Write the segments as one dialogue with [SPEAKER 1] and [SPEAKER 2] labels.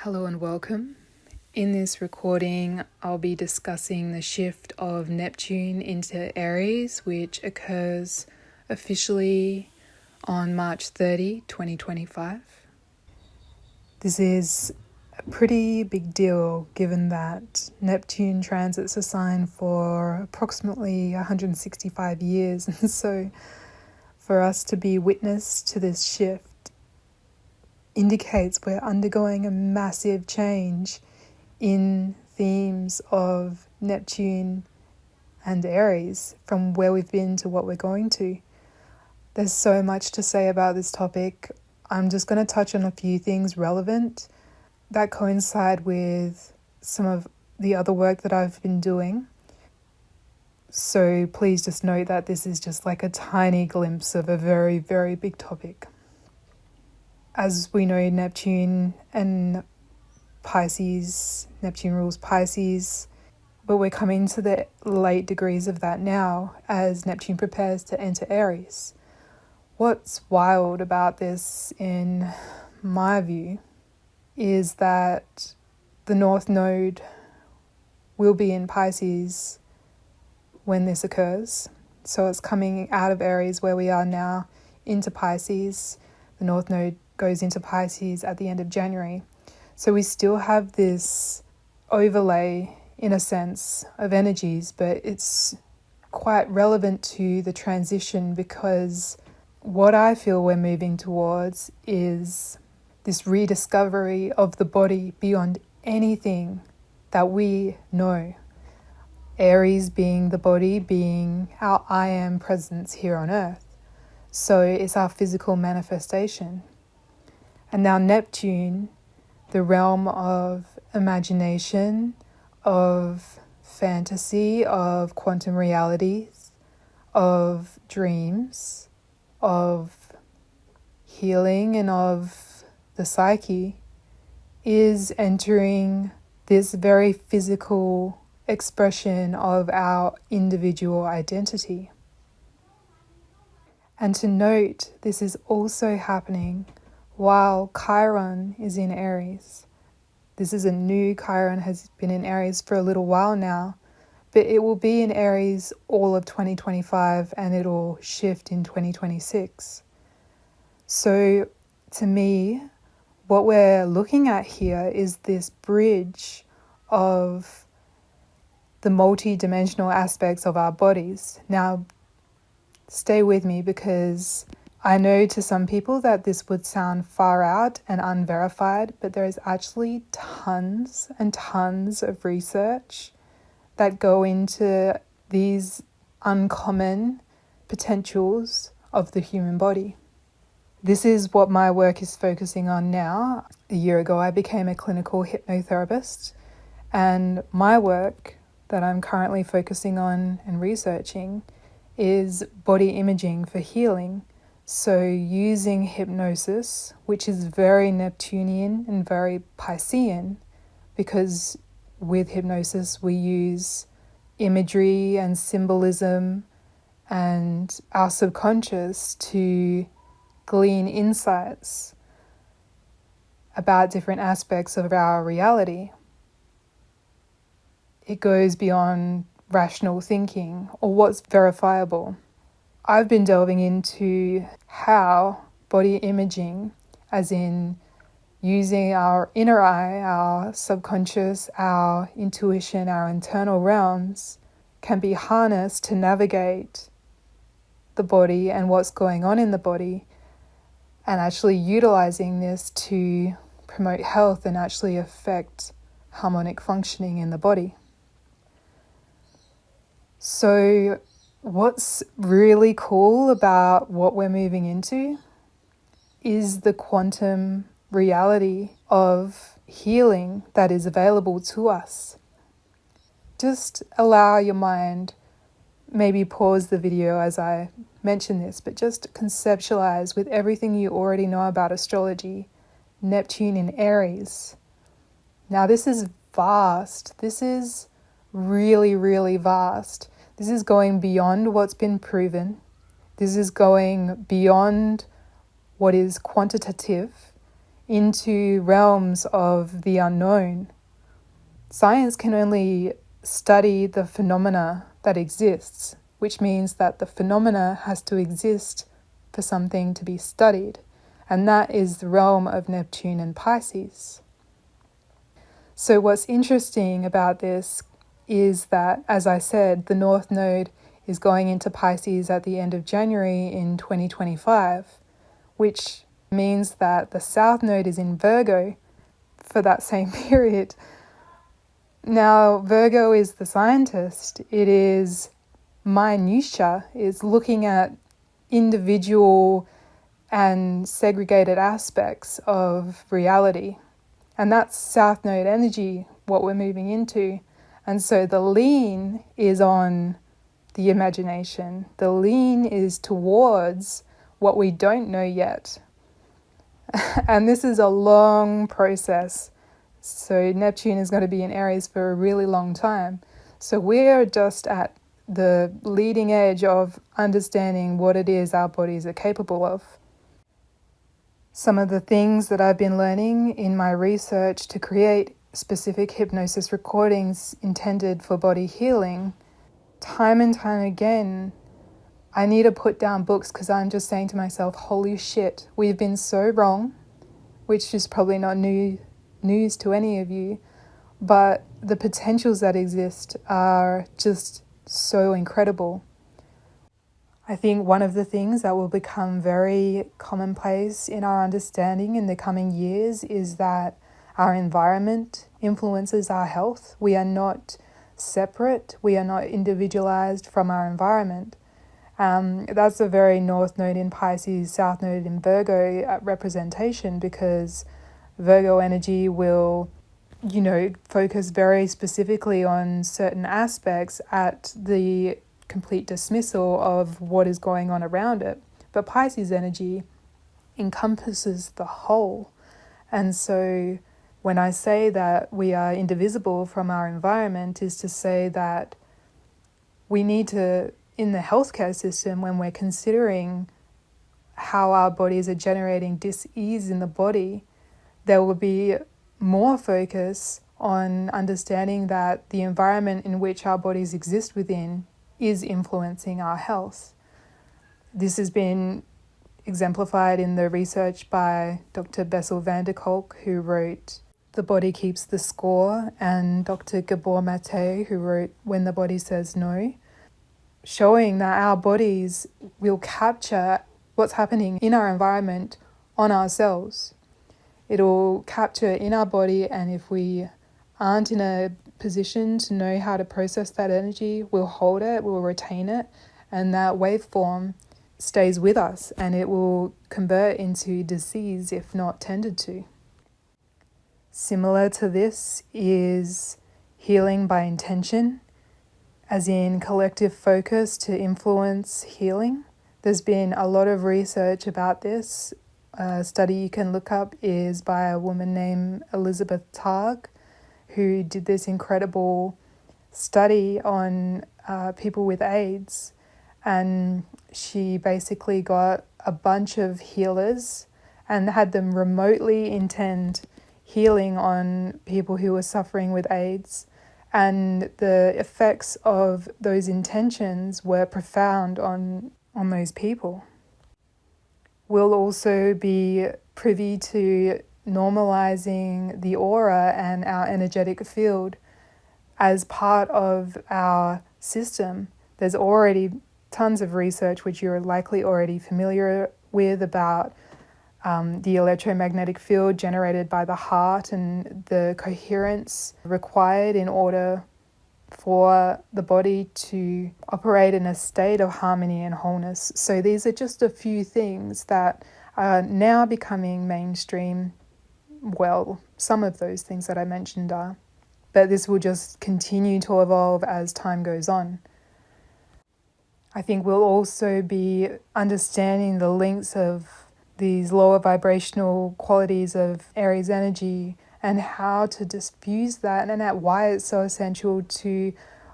[SPEAKER 1] Hello and welcome. In this recording, I'll be discussing the shift of Neptune into Aries, which occurs officially on March 30, 2025. This is a pretty big deal given that Neptune transits a sign for approximately 165 years. And so for us to be witness to this shift indicates we're undergoing a massive change in themes of Neptune and Aries from where we've been to what we're going to. There's so much to say about this topic. I'm just going to touch on a few things relevant that coincide with some of the other work that I've been doing. So please just note that this is just like a tiny glimpse of a very, very big topic. As we know, Neptune and Pisces, Neptune rules Pisces, but we're coming to the late degrees of that now as Neptune prepares to enter Aries. What's wild about this, in my view, is that the North Node will be in Pisces when this occurs. So it's coming out of Aries where we are now into Pisces. The North Node goes into Pisces at the end of January. So we still have this overlay, in a sense, of energies, but it's quite relevant to the transition because what I feel we're moving towards is this rediscovery of the body beyond anything that we know. Aries being the body, being our I am presence here on earth. So it's our physical manifestation. And now Neptune, the realm of imagination, of fantasy, of quantum realities, of dreams, of healing and of the psyche, is entering this very physical expression of our individual identity. And to note, this is also happening while Chiron is in Aries. This is a new Chiron, has been in Aries for a little while now, but it will be in Aries all of 2025 and it'll shift in 2026. So to me, what we're looking at here is this bridge of the multi-dimensional aspects of our bodies. Now, stay with me because I know to some people that this would sound far out and unverified, but there is actually tons and tons of research that go into these uncommon potentials of the human body. This is what my work is focusing on now. A year ago, I became a clinical hypnotherapist, and my work that I'm currently focusing on and researching is body imaging for healing. So using hypnosis, which is very Neptunian and very Piscean, because with hypnosis we use imagery and symbolism and our subconscious to glean insights about different aspects of our reality. It goes beyond rational thinking or what's verifiable. I've been delving into how body imaging, as in using our inner eye, our subconscious, our intuition, our internal realms, can be harnessed to navigate the body and what's going on in the body, and actually utilizing this to promote health and actually affect harmonic functioning in the body. So what's really cool about what we're moving into is the quantum reality of healing that is available to us. Just allow your mind, maybe pause the video as I mention this, but just conceptualize with everything you already know about astrology, Neptune in Aries. Now this is vast. This is really, really vast. This is going beyond what's been proven. This is going beyond what is quantitative into realms of the unknown. Science can only study the phenomena that exists, which means that the phenomena has to exist for something to be studied, and that is the realm of Neptune and Pisces. So what's interesting about this is that, as I said, the North Node is going into Pisces at the end of January in 2025, which means that the South Node is in Virgo for that same period. Now, Virgo is the scientist. It is minutia, is looking at individual and segregated aspects of reality. And that's South Node energy, what we're moving into. And so the lean is on the imagination. The lean is towards what we don't know yet. And this is a long process. So Neptune is going to be in Aries for a really long time. So we're just at the leading edge of understanding what it is our bodies are capable of. Some of the things that I've been learning in my research to create specific hypnosis recordings intended for body healing, time and time again, I need to put down books because I'm just saying to myself, holy shit, we've been so wrong, which is probably not news to any of you, but the potentials that exist are just so incredible. I think one of the things that will become very commonplace in our understanding in the coming years is that our environment influences our health. We are not separate. We are not individualized from our environment. That's a very North Node in Pisces, South Node in Virgo representation, because Virgo energy will, focus very specifically on certain aspects at the complete dismissal of what is going on around it. But Pisces energy encompasses the whole. And so when I say that we are indivisible from our environment, is to say that we need to, in the healthcare system, when we're considering how our bodies are generating dis-ease in the body, there will be more focus on understanding that the environment in which our bodies exist within is influencing our health. This has been exemplified in the research by Dr. Bessel van der Kolk, who wrote The Body Keeps the Score, and Dr. Gabor Mate, who wrote When the Body Says No, showing that our bodies will capture what's happening in our environment on ourselves. It'll capture in our body, and if we aren't in a position to know how to process that energy, we'll hold it, we'll retain it, and that waveform stays with us, and it will convert into disease if not tended to. Similar to this is healing by intention, as in collective focus to influence healing. There's been a lot of research about this. A study you can look up is by a woman named Elizabeth Targ, who did this incredible study on people with AIDS. And she basically got a bunch of healers and had them remotely intend healing on people who were suffering with AIDS. And the effects of those intentions were profound on those people. We'll also be privy to normalizing the aura and our energetic field as part of our system. There's already tons of research, which you're likely already familiar with, about the electromagnetic field generated by the heart and the coherence required in order for the body to operate in a state of harmony and wholeness. So these are just a few things that are now becoming mainstream. Well, some of those things that I mentioned are, but this will just continue to evolve as time goes on. I think we'll also be understanding the links of these lower vibrational qualities of Aries energy and how to diffuse that, and why it's so essential to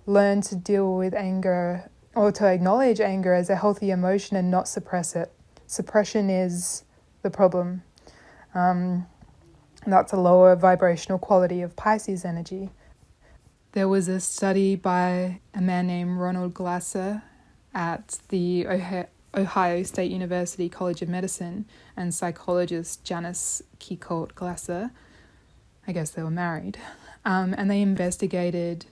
[SPEAKER 1] learn to deal with anger, or to acknowledge anger as a healthy emotion and not suppress it. Suppression is the problem. That's a lower vibrational quality of Pisces energy. There was a study by a man named Ronald Glasser at the Ohio State University College of Medicine and psychologist Janice Keycolt Glasser. I guess they were married. And they investigated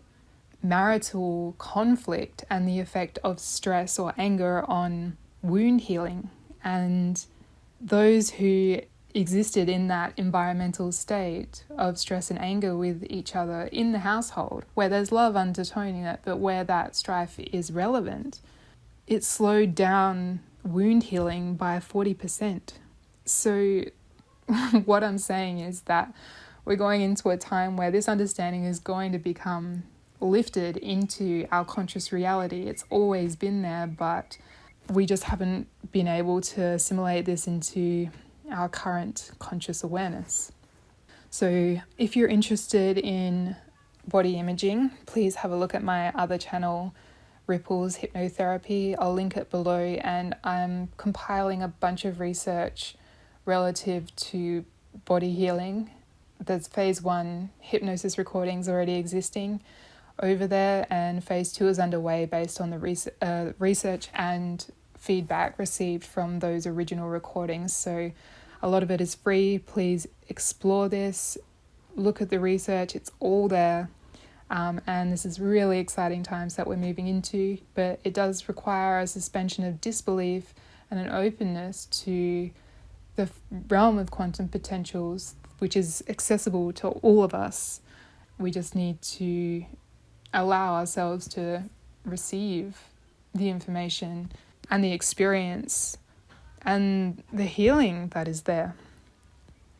[SPEAKER 1] marital conflict and the effect of stress or anger on wound healing. And those who existed in that environmental state of stress and anger with each other in the household, where there's love undertoning it, but where that strife is relevant, it slowed down wound healing by 40%. So what I'm saying is that we're going into a time where this understanding is going to become lifted into our conscious reality. It's always been there, but we just haven't been able to assimilate this into our current conscious awareness. So if you're interested in body imaging, please have a look at my other channel, Ripples Hypnotherapy. I'll link it below, and I'm compiling a bunch of research relative to body healing. There's phase 1 hypnosis recordings already existing over there, and phase 2 is underway based on the research and feedback received from those original recordings. So a lot of it is free. Please explore this, look at the research, it's all there. And this is really exciting times that we're moving into, but it does require a suspension of disbelief and an openness to the realm of quantum potentials, which is accessible to all of us. We just need to allow ourselves to receive the information and the experience and the healing that is there.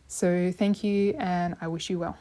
[SPEAKER 1] So thank you, and I wish you well.